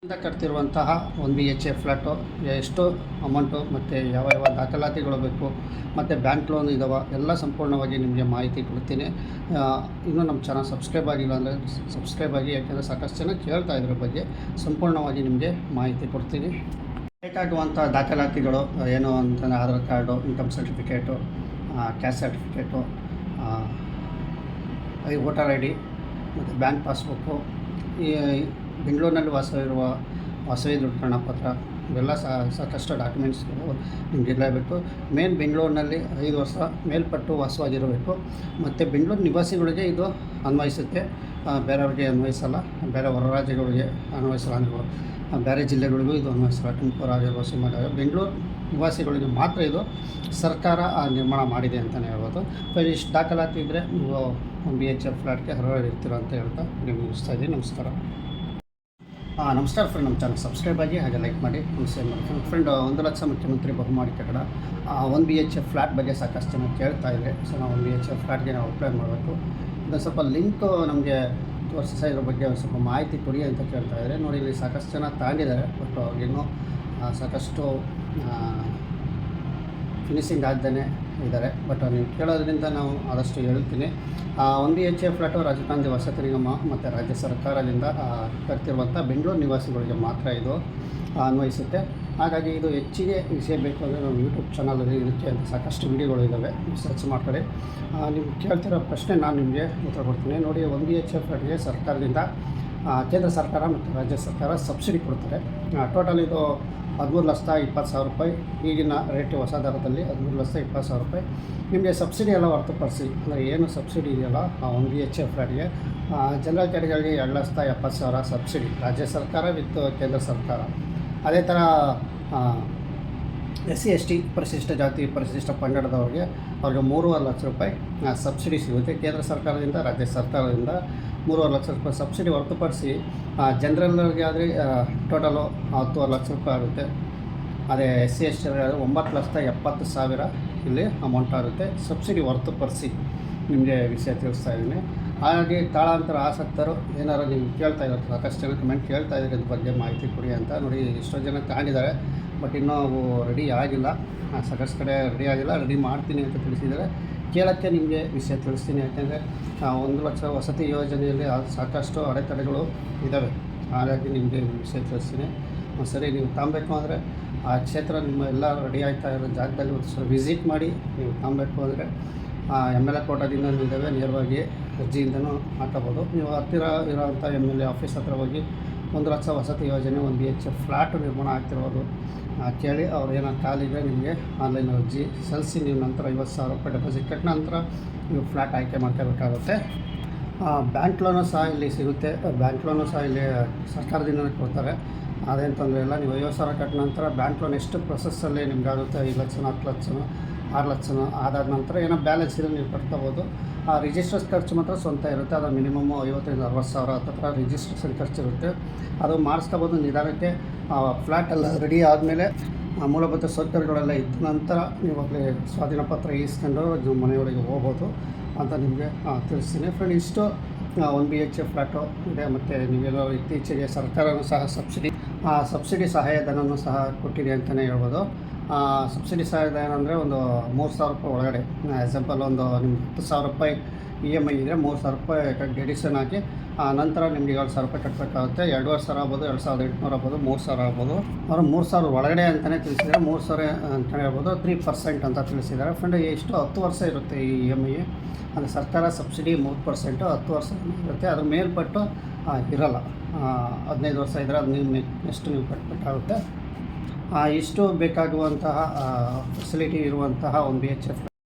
ಇಂದ ಕಟ್ತಿರುವಂತಹ ಒಂದು BHA flat ಎಷ್ಟು ಅಮೌಂಟು ಮತ್ತು ಯಾವ ದಾಖಲಾತಿಗಳು ಬೇಕು ಮತ್ತು ಬ್ಯಾಂಕ್ ಲೋನ್ ಇದಾವೆ ಎಲ್ಲ ಸಂಪೂರ್ಣವಾಗಿ ನಿಮಗೆ ಮಾಹಿತಿ ಕೊಡ್ತೀನಿ. ಇನ್ನೂ ನಮ್ಮ ಚಾನಲ್ ಸಬ್ಸ್ಕ್ರೈಬ್ ಆಗಿಲ್ಲ ಅಂದರೆ ಸಬ್ಸ್ಕ್ರೈಬ್ ಆಗಿ, ಯಾಕೆಂದರೆ ಸಾಕಷ್ಟು ಜನ ಕೇಳ್ತಾ ಇದ್ರ ಬಗ್ಗೆ ಸಂಪೂರ್ಣವಾಗಿ ನಿಮಗೆ ಮಾಹಿತಿ ಕೊಡ್ತೀನಿ. ಬೇಕಾಗುವಂಥ ದಾಖಲಾತಿಗಳು ಏನು ಅಂತಂದರೆ Aadhaar card, income certificate, caste certificate, voter ID ಮತ್ತು ಬ್ಯಾಂಕ್ ಪಾಸ್ಬುಕ್ಕು, ಈ ಬೆಂಗಳೂರಿನಲ್ಲಿ ವಾಸವಿ ಧೃಢೀಕರಣ ಪತ್ರ, ಇವೆಲ್ಲ ಸಾಕಷ್ಟು ಡಾಕ್ಯುಮೆಂಟ್ಸ್ಗಳು ನಿಮ್ಗೆ ಇರಲೇಬೇಕು. ಮೇನ್ ಬೆಂಗಳೂರಿನಲ್ಲಿ 5 ವರ್ಷ ಮೇಲ್ಪಟ್ಟು ವಾಸವಾಗಿರಬೇಕು. ಮತ್ತು ಬೆಂಗಳೂರು ನಿವಾಸಿಗಳಿಗೆ ಇದು ಅನ್ವಯಿಸುತ್ತೆ, ಬೇರೆಯವ್ರಿಗೆ ಅನ್ವಯಿಸಲ್ಲ. ಬೇರೆ ಹೊರ ರಾಜ್ಯಗಳಿಗೆ ಅನ್ವಯಿಸಲ್ಲ, ಅಂದರೆ ಬೇರೆ ಜಿಲ್ಲೆಗಳಿಗೂ ಇದು ಅನ್ವಯಿಸಲ್ಲ. ತುಮಕೂರು ಆಗಿರ್ಬೋದು, ಶಿವಮೊಗ್ಗ, ಬೆಂಗಳೂರು ನಿವಾಸಿಗಳಿಗೆ ಮಾತ್ರ ಇದು ಸರ್ಕಾರ ನಿರ್ಮಾಣ ಮಾಡಿದೆ ಅಂತಲೇ ಹೇಳ್ಬೋದು. ಇಷ್ಟು ದಾಖಲಾತಿ ಇದ್ದರೆ ನೀವು ಒಂದು BHA ಫ್ಲ್ಯಾಟ್ಗೆ ಅರ್ಹರಿರ್ತೀರ ಅಂತ ಹೇಳ್ತಾ ನಿಮ್ಗೆ ಮುಗಿಸ್ತಾ ಇದ್ದೀನಿ. ನಮಸ್ಕಾರ. ನಮಸ್ಕಾರ ಫ್ರೆಂಡ್, ನಮ್ಮ ಚಾನಲ್ ಸಬ್ಸ್ಕ್ರೈಬ್ ಆಗಿ ಹಾಗೆ ಲೈಕ್ ಮಾಡಿ, ಶೇರ್ ಮಾಡಿ. ಫ್ರೆಂಡ್, 1 ಲಕ್ಷ ಮುಖ್ಯಮಂತ್ರಿ ಬಹುಮಾಡಿ ಕಟ್ಟಡ ಒಂದು BHA ಫ್ಲ್ಯಾಟ್ ಬಗ್ಗೆ ಸಾಕಷ್ಟು ಜನ ಕೇಳ್ತಾ ಇದೆ. ಸೊ ನಾವು ಒಂದು BHA ಫ್ಲ್ಯಾಟ್ಗೆ ನಾವು ಅಪ್ಲೈ ಮಾಡಬೇಕು. ಇದು ಸ್ವಲ್ಪ ಲಿಂಕು ನಮಗೆ ತೋರಿಸ್ತಾ ಇದ್ರ ಬಗ್ಗೆ ಒಂದು ಸ್ವಲ್ಪ ಮಾಹಿತಿ ಕೊಡಿ ಅಂತ ಕೇಳ್ತಾ ಇದ್ದಾರೆ. ನೋಡಿ, ಇಲ್ಲಿ ಸಾಕಷ್ಟು ಜನ ತಾಂಡಿದ್ದಾರೆ, ಬಟ್ ಅವ್ರಿಗಿನ್ನೂ ಸಾಕಷ್ಟು ಫಿನಿಶಿಂಗ್ ಆಗ್ದೇ ಇದ್ದಾರೆ. ಬಟ್ ನೀವು ಕೇಳೋದ್ರಿಂದ ನಾವು ಆದಷ್ಟು ಹೇಳ್ತೀನಿ. ಒಂದು BHA ಫ್ಲ್ಯಾಟು ರಾಜೀವ್ ವಸತಿ ನಿಗಮ ಮತ್ತು ರಾಜ್ಯ ಸರ್ಕಾರದಿಂದ ಕಟ್ತಿರುವಂಥ ಬೆಂಗಳೂರು ನಿವಾಸಿಗಳಿಗೆ ಮಾತ್ರ ಇದು ಅನ್ವಯಿಸುತ್ತೆ. ಹಾಗಾಗಿ ಇದು ಹೆಚ್ಚಿಗೆ ವಿಷಯ ಬೇಕು ಅಂದರೆ ನಮ್ಮ ಯೂಟ್ಯೂಬ್ ಚಾನಲಲ್ಲಿ ಇದಕ್ಕೆ ಅಂತ ಸಾಕಷ್ಟು ವೀಡಿಯೋಗಳು ಇದ್ದಾವೆ, ಸರ್ಚ್ ಮಾಡ್ಕೊಳ್ಳಿ. ನೀವು ಕೇಳ್ತಿರೋ ಪ್ರಶ್ನೆ ನಾನು ನಿಮಗೆ ಉತ್ತರ ಕೊಡ್ತೀನಿ. ನೋಡಿ, ಒಂದು BHA ಫ್ಲ್ಯಾಟ್ಗೆ ಸರ್ಕಾರದಿಂದ ಕೇಂದ್ರ ಸರ್ಕಾರ ಮತ್ತು ರಾಜ್ಯ ಸರ್ಕಾರ ಸಬ್ಸಿಡಿ ಕೊಡ್ತಾರೆ. ಟೋಟಲ್ ಇದು 13,20,000 ರೂಪಾಯಿ. ಈಗಿನ ರೇಟ್ ಹೊಸ ದರದಲ್ಲಿ 13,20,000 ರೂಪಾಯಿ. ನಿಮಗೆ ಸಬ್ಸಿಡಿ ಎಲ್ಲ ಹೊರತುಪಡಿಸಿ, ಅಂದರೆ ಏನು ಸಬ್ಸಿಡಿ ಇದೆಯಲ್ಲ ಒಂದು BHA ಫ್ಲ್ಯಾಟ್ಗೆ, ಜನರಲ್ ಕ್ಯಾಟಗರಿಗೆ 2,70,000 ಸಬ್ಸಿಡಿ ರಾಜ್ಯ ಸರ್ಕಾರ ವಿತ್ ಕೇಂದ್ರ ಸರ್ಕಾರ. ಅದೇ ಥರ SC ST ಪರಿಶಿಷ್ಟ ಜಾತಿ ಪರಿಶಿಷ್ಟ ಪಂಗಡದವ್ರಿಗೆ ಅವ್ರಿಗೆ 3.5 ಲಕ್ಷ ರೂಪಾಯಿ ಸಬ್ಸಿಡಿ ಸಿಗುತ್ತೆ ಕೇಂದ್ರ ಸರ್ಕಾರದಿಂದ, ರಾಜ್ಯ ಸರ್ಕಾರದಿಂದ 3.5 ಲಕ್ಷ ರೂಪಾಯಿ ಸಬ್ಸಿಡಿ ಹೊರತುಪಡಿಸಿ ಜನರಲ್ಗೆ ಆದರೆ ಟೋಟಲು 10.5 ಲಕ್ಷ ರೂಪಾಯಿ ಆಗುತ್ತೆ. ಅದೇ SC ST 9,70,000 ಇಲ್ಲಿ ಅಮೌಂಟ್ ಆಗುತ್ತೆ ಸಬ್ಸಿಡಿ ಹೊರತುಪಡಿಸಿ. ನಿಮಗೆ ವಿಷಯ ತಿಳಿಸ್ತಾ ಇದ್ದೀನಿ. ಹಾಗಾಗಿ ತಳಾಂತರ ಆಸಕ್ತರು ಏನಾರು ನೀವು ಕೇಳ್ತಾ ಇದ್ದಾರೆ, ಸಾಕಷ್ಟು ಜನ ಕಮೆಂಟ್ ಕೇಳ್ತಾ ಇದ್ದಾರೆ ಇದ್ರ ಬಗ್ಗೆ ಮಾಹಿತಿ ಕೊಡಿ ಅಂತ. ನೋಡಿ, ಎಷ್ಟೋ ಜನ ತಗೊಂಡಿದ್ದಾರೆ, ಬಟ್ ಇನ್ನೂ ಅವು ರೆಡಿ ಆಗಿಲ್ಲ. ಸಾಕಷ್ಟು ಕಡೆ ರೆಡಿ ಆಗಿಲ್ಲ, ರೆಡಿ ಮಾಡ್ತೀನಿ ಅಂತ ತಿಳಿಸಿದ್ದಾರೆ. ಕೇಳೋಕ್ಕೆ ನಿಮಗೆ ವಿಷಯ ತಿಳಿಸ್ತೀನಿ. ಯಾಕೆಂದರೆ 1 ಲಕ್ಷ ವಸತಿ ಯೋಜನೆಯಲ್ಲಿ ಸಾಕಷ್ಟು ಅಡೆತಡೆಗಳು ಇದ್ದಾವೆ. ಹಾಗಾಗಿ ನಿಮಗೆ ವಿಷಯ ತಿಳಿಸ್ತೀನಿ. ಸರಿ, ನೀವು ತಗೊಬೇಕು ಅಂದರೆ ಆ ಕ್ಷೇತ್ರ ನಿಮ್ಮ ಎಲ್ಲ ರೆಡಿ ಆಗ್ತಾ ಇರೋ ಜಾಗದಲ್ಲಿ ಒಂದು ಸಲ ವಿಸಿಟ್ ಮಾಡಿ. ನೀವು ತಗೊಬೇಕು ಅಂದರೆ MLA ಕೋಟಾದಿಂದ ಇದ್ದಾವೆ, ನೇರವಾಗಿ ಅರ್ಜಿಯಿಂದನೂ ಹಾಕಬೋದು. ನೀವು ಹತ್ತಿರ ಇರೋವಂಥ MLA ಆಫೀಸ್ ಹತ್ರ ಹೋಗಿ 1 ಲಕ್ಷ ವಸತಿ ಯೋಜನೆ ಒಂದು BHA ಫ್ಲ್ಯಾಟ್ ನಿರ್ಮಾಣ ಆಗ್ತಿರೋದು ಕೇಳಿ, ಅವ್ರು ಏನಾದ್ರು ಕಾಲಿದ್ರೆ ನಿಮಗೆ ಆನ್ಲೈನ್ ಅರ್ಜಿ ಸಲ್ಲಿಸಿ ನೀವು ನಂತರ 50,000 ರೂಪಾಯಿ ಡೆಪಾಸಿಟ್ ಕಟ್ಟಿದ ನಂತರ ನೀವು ಫ್ಲ್ಯಾಟ್ ಆಯ್ಕೆ ಮಾಡ್ಕೋಬೇಕಾಗುತ್ತೆ. ಬ್ಯಾಂಕ್ ಲೋನು ಸಹ ಇಲ್ಲಿ ಸಿಗುತ್ತೆ. ಬ್ಯಾಂಕ್ ಲೋನು ಸಹ ಇಲ್ಲಿ ಸರ್ಕಾರದಿಂದ ಕೊಡ್ತಾರೆ, ಅದೇನು ತೊಂದರೆ ಇಲ್ಲ. ನೀವು 50,000 ಕಟ್ಟಿದ ನಂತರ ಬ್ಯಾಂಕ್ ಲೋನ್ ಎಷ್ಟು ಪ್ರೊಸೆಸ್ಸಲ್ಲಿ ನಿಮಗಾಗುತ್ತೆ, 5 ಲಕ್ಷ 10 ಲಕ್ಷ 6 ಲಕ್ಷ ಆದಾದ ನಂತರ ಏನೋ ಬ್ಯಾಲೆನ್ಸ್ ಇರೋ ನೀವು ಕಟ್ಕೋಬೋದು. ರಿಜಿಸ್ಟ್ರೇಷನ್ ಖರ್ಚು ಮಾತ್ರ ಸ್ವಂತ ಇರುತ್ತೆ. ಅದು ಮಿನಿಮಮ್ 50,000-60,000 ಹತ್ತಿರ ರಿಜಿಸ್ಟ್ರೇಷನ್ ಖರ್ಚು ಇರುತ್ತೆ. ಅದು ಮಾಡಿಸ್ಕೋಬೋದು ನಿಧಾನಕ್ಕೆ. ಫ್ಲ್ಯಾಟ್ ಎಲ್ಲ ರೆಡಿ ಆದಮೇಲೆ ಮೂಲಭೂತ ಸೌಕರ್ಯಗಳೆಲ್ಲ ಇದ್ದ ನಂತರ ನೀವು ಅಲ್ಲಿ ಸ್ವಾಧೀನ ಪತ್ರ ಇಸ್ಕೊಂಡು ಮನೆಯೊಳಗೆ ಹೋಗ್ಬೋದು ಅಂತ ನಿಮಗೆ ತಿಳಿಸ್ತೀನಿ. ಫ್ರೆಂಡ್, ಇಷ್ಟು ಒಂದು BHA ಫ್ಲ್ಯಾಟು ಇದೆ. ಮತ್ತು ನೀವೆಲ್ಲ ಇತ್ತೀಚೆಗೆ ಸರ್ಕಾರವೂ ಸಹ ಸಬ್ಸಿಡಿ ಸಹಾಯಧನವನ್ನು ಸಹ ಕೊಟ್ಟಿದೆ ಅಂತಲೇ ಹೇಳ್ಬೋದು. ಸಬ್ಸಿಡಿ ಸಹಾಯಧನ ಅಂದರೆ ಒಂದು 3,000 ರೂಪಾಯಿ ಒಳಗಡೆ. ಎಕ್ಸಾಂಪಲ್ ಒಂದು ನಿಮ್ಗೆ 10,000 ರೂಪಾಯಿ EMI ಇದ್ದರೆ 3,000 ರೂಪಾಯಿ ಡೆಡಿಷನ್ ಹಾಕಿ ನಂತರ ನಿಮ್ಗೆ 7,000 ರೂಪಾಯಿ ಕಟ್ಟಬೇಕಾಗುತ್ತೆ. 2,500 ಆಗ್ಬೋದು, 2,800 ಆಗ್ಬೋದು, 3,000 ಆಗ್ಬೋದು. ಅವರು 3,000 ಒಳಗಡೆ ಅಂತಲೇ ತಿಳಿಸಿದ್ದಾರೆ. 3,000 ಅಂತಲೇ ಹೇಳ್ಬೋದು. 3% ಅಂತ ತಿಳಿಸಿದ್ದಾರೆ. ಫ್ರೆಂಡ್, ಎಷ್ಟು 10 ವರ್ಷ ಇರುತ್ತೆ ಈ EMI. ಅಂದರೆ ಸರ್ಕಾರ ಸಬ್ಸಿಡಿ 3%, 10 ವರ್ಷ ಇರುತ್ತೆ. ಅದ್ರ ಮೇಲ್ಪಟ್ಟು ಇರಲ್ಲ. 15 ವರ್ಷ ಇದ್ದರೆ ಅದು ನೀವು ನೆಕ್ಸ್ಟ್ ನೀವು ಕಟ್ಟಬೇಕಾಗುತ್ತೆ. ಇಷ್ಟು ಬೇಕಾಗುವಂತಹ ಫೆಸಿಲಿಟಿ ಇರುವಂತಹ ಒಂದು BHA